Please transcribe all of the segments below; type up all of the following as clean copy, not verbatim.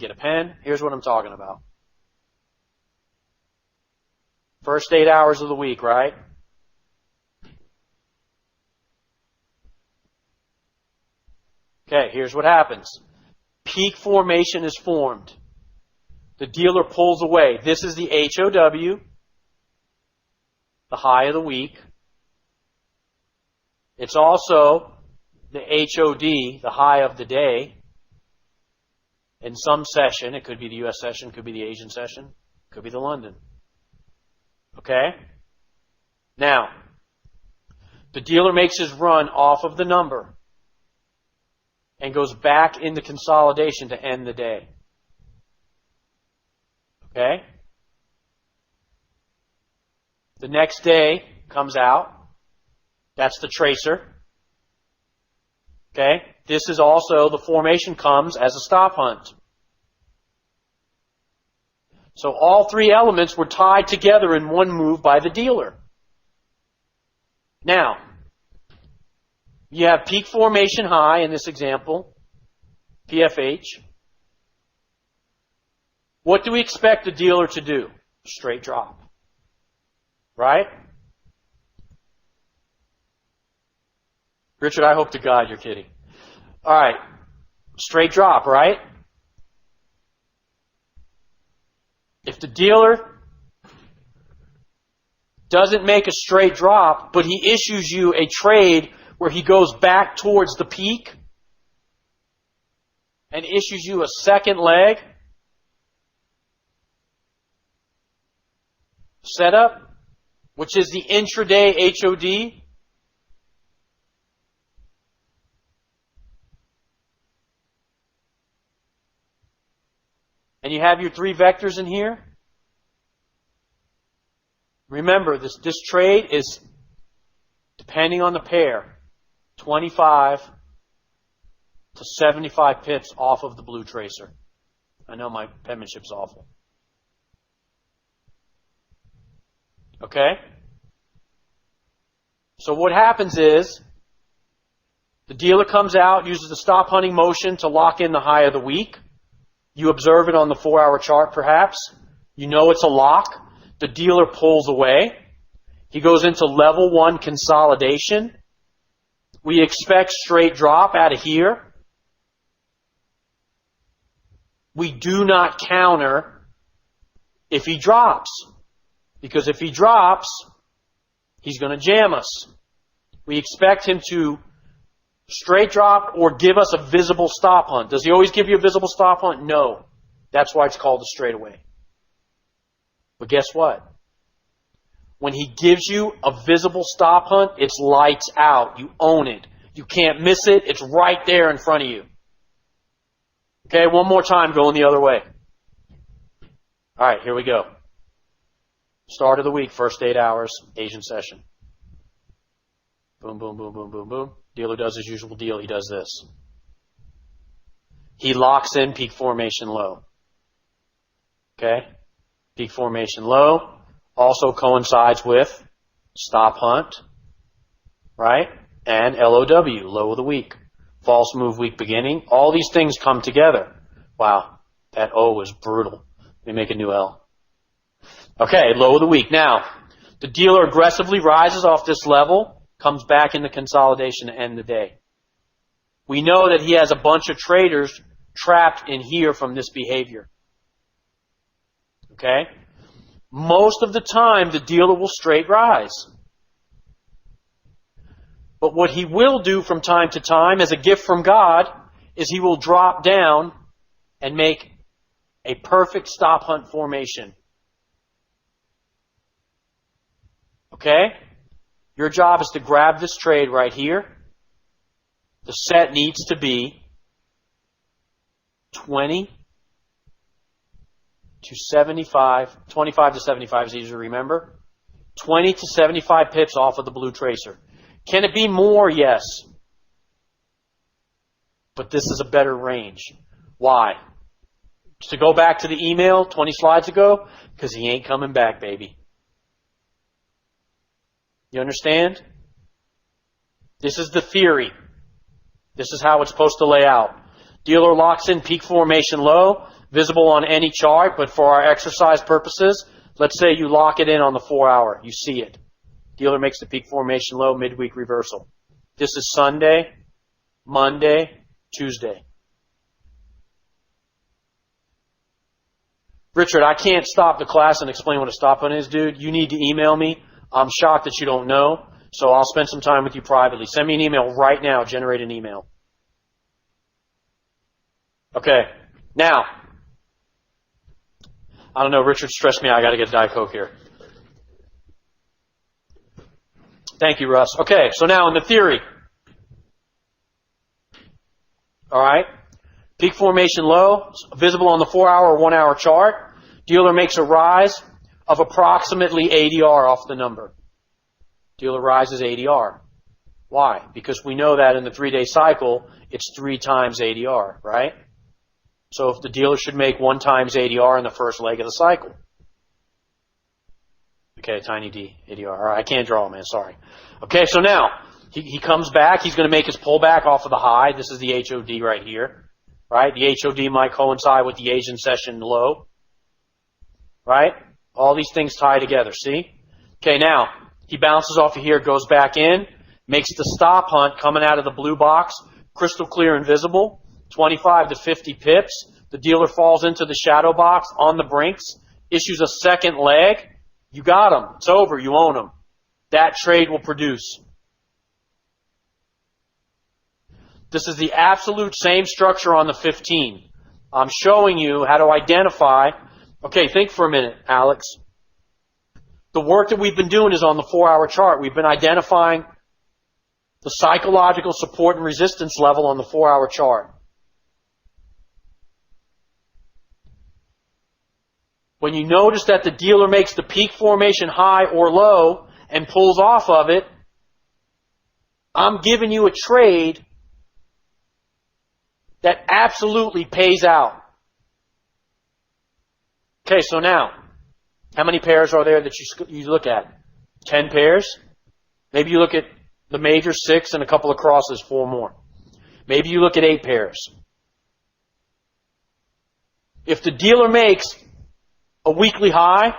get a pen. Here's what I'm talking about. First 8 hours of the week, right? Okay, here's what happens. Peak formation is formed. The dealer pulls away. This is the HOW, the high of the week. It's also the HOD, the high of the day. In some session, it could be the US session, could be the Asian session, could be the London. Okay? Now, the dealer makes his run off of the number and goes back into consolidation to end the day. Okay? The next day comes out. That's the tracer. Okay? This is also, the formation comes as a stop hunt. So all three elements were tied together in one move by the dealer. Now, you have peak formation high in this example, PFH. What do we expect the dealer to do? Straight drop. Right? Richard, I hope to God you're kidding. All right. Straight drop, right? If the dealer doesn't make a straight drop, but he issues you a trade where he goes back towards the peak and issues you a second leg setup, which is the intraday HOD, and you have your three vectors in here. Remember, this trade is, depending on the pair, 25 to 75 pips off of the blue tracer. I know my penmanship's awful. Okay? So what happens is, the dealer comes out, uses the stop hunting motion to lock in the high of the week. You observe it on the 4-hour chart perhaps. You know it's a lock. The dealer pulls away. He goes into level 1 consolidation. We expect straight drop out of here. We do not counter if he drops. Because if he drops, he's going to jam us. We expect him to straight drop or give us a visible stop hunt. Does he always give you a visible stop hunt? No. That's why it's called a straightaway. But guess what? When he gives you a visible stop hunt, it's lights out. You own it. You can't miss it. It's right there in front of you. Okay, one more time going the other way. All right, here we go. Start of the week, first 8 hours, Asian session. Boom, boom, boom, boom, boom, boom. Dealer does his usual deal. He does this. He locks in peak formation low. Okay? Peak formation low also coincides with stop hunt, right? And LOW, low of the week. False move week beginning. All these things come together. Wow, that O was brutal. Let me make a new L. Okay, low of the week. Now, the dealer aggressively rises off this level, comes back into consolidation to end the day. We know that he has a bunch of traders trapped in here from this behavior. Okay? Most of the time, the dealer will straight rise. But what he will do from time to time, as a gift from God, is he will drop down and make a perfect stop hunt formation. Okay? Your job is to grab this trade right here. The set needs to be 20 to 75. 25 to 75 is easy to remember. 20 to 75 pips off of the blue tracer. Can it be more? Yes. But this is a better range. Why? To go back to the email 20 slides ago, because he ain't coming back, baby. You understand? This is the theory. This is how it's supposed to lay out. Dealer locks in peak formation low, visible on any chart, but for our exercise purposes, let's say you lock it in on the 4-hour. You see it. Dealer makes the peak formation low, midweek reversal. This is Sunday, Monday, Tuesday. Richard, I can't stop the class and explain what a stop hunt is, dude. You need to email me. I'm shocked that you don't know, so I'll spend some time with you privately. Send me an email right now. Generate an email. Okay. Now, I don't know. Richard stressed me out. I got to get a Diet Coke here. Thank you, Russ. Okay, so now in the theory. All right. Peak formation low, visible on the 4-hour or 1-hour chart. Dealer makes a rise of approximately ADR off the number. Dealer rises ADR. Why? Because we know that in the 3-day cycle, it's 3 times ADR, right? So if the dealer should make 1 times ADR in the first leg of the cycle. Okay, tiny d, ADR. All right, I can't draw, man, sorry. Okay, so now, he comes back. He's going to make his pullback off of the high. This is the HOD right here. Right? The HOD might coincide with the Asian session low. Right? All these things tie together, see? Okay, now, he bounces off of here, goes back in, makes the stop hunt coming out of the blue box, crystal clear and visible, 25 to 50 pips. The dealer falls into the shadow box on the brinks, issues a second leg. You got him. It's over. You own him. That trade will produce. This is the absolute same structure on the 15. I'm showing you how to identify. Okay, think for a minute, Alex. The work that we've been doing is on the 4-hour chart. We've been identifying the psychological support and resistance level on the 4-hour chart. When you notice that the dealer makes the peak formation high or low and pulls off of it, I'm giving you a trade that absolutely pays out. Okay, so now, how many pairs are there that you look at? 10 pairs? Maybe you look at the major 6 and a couple of crosses, 4 more. Maybe you look at 8 pairs. If the dealer makes a weekly high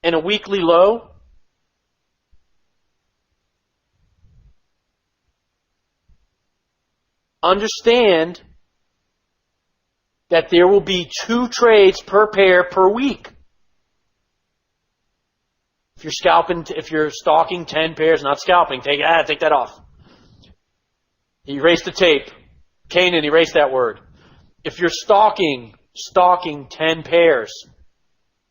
and a weekly low, understand that there will be 2 trades per pair per week. If you're stalking 10 pairs, not scalping, take that off. Erase the tape. Kanan, erase that word. If you're stalking 10 pairs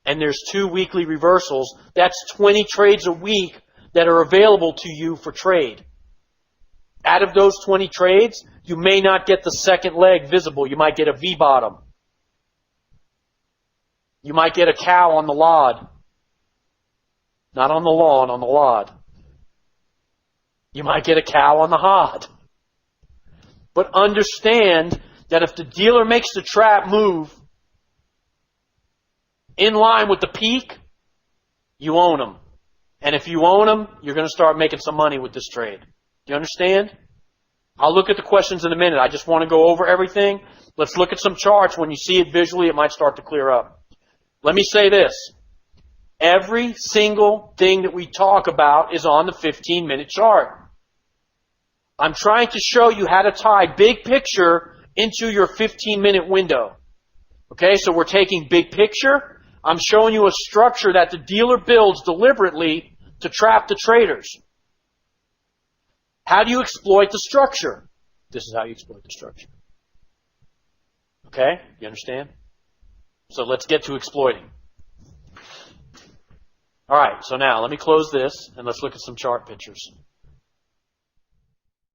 and there's 2 weekly reversals, that's 20 trades a week that are available to you for trade. Out of those 20 trades, you may not get the second leg visible. You might get a V-bottom. You might get a cow on the lod. Not on the lawn, on the lod. You might get a cow on the hod. But understand that if the dealer makes the trap move in line with the peak, you own them. And if you own them, you're going to start making some money with this trade. Do you understand? I'll look at the questions in a minute. I just want to go over everything. Let's look at some charts. When you see it visually, it might start to clear up. Let me say this. Every single thing that we talk about is on the 15-minute chart. I'm trying to show you how to tie big picture into your 15-minute window. Okay, so we're taking big picture. I'm showing you a structure that the dealer builds deliberately to trap the traders. How do you exploit the structure? This is how you exploit the structure. Okay, you understand? So let's get to exploiting. All right, so now let me close this and let's look at some chart pictures.